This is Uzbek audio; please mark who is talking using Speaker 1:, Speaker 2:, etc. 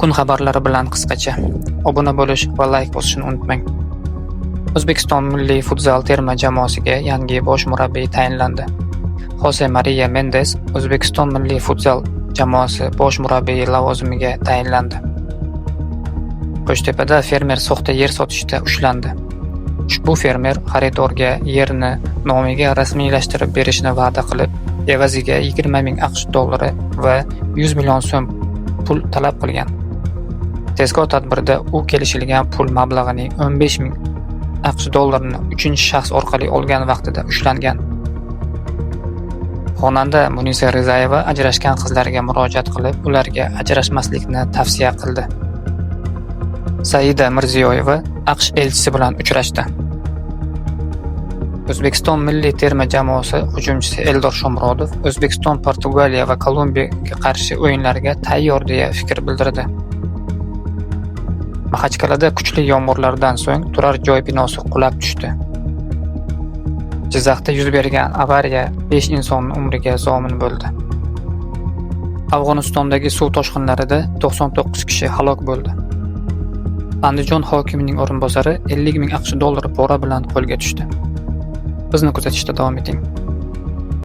Speaker 1: Kun xabarlari bilan qisqacha. Obuna bo'lish va like bosishni unutmang. O'zbekiston milliy futzal terma jamoasiga yangi bosh murabbiy tayinlandi. Jose Maria Mendes O'zbekiston milliy futzal jamoasi bosh murabbiyi lavozimiga tayinlandi. Qo'shtepada fermer soxta yer sotishda ushlandi. Ushbu fermer xaridorga yerni nomiga rasmiylashtirib berishni va'da qilib, evaziga 20 ming AQSh dollari va 100 million so'm pul talab qilgan. Tezkor tadbirda u kelishilgan pul mablag'ining 15 ming AQSh dollarini 3-shaxs orqali olgan vaqtida ushlangan. Xonanda Munisa Rizayeva ajrashgan qizlarga murojaat qilib, ularga ajrashmaslikni tavsiya qildi. Saida Mirziyoyeva AQSh elchisi bilan uchrashdi. O'zbekiston milliy terma jamoasi hujumchisi Eldor Shomurodov O'zbekiston, Portugaliya va Kolumbiyaga qarshi o'yinlarga tayyor deya fikr bildirdi. Maxachqal'ada kuchli yomg'irlardan so'ng turar joy binosi qulab tushdi. Jizzaxda yuz bergan avariya 5 insonning umriga zomin bo'ldi. Afg'onistondagi suv toshqinlarida 99 kishi halok bo'ldi. Andijon hokimining o'rinbosari 50 ming AQSh dollari pora bilan qo'lga tushdi. Bizni kuzatishda davom eting.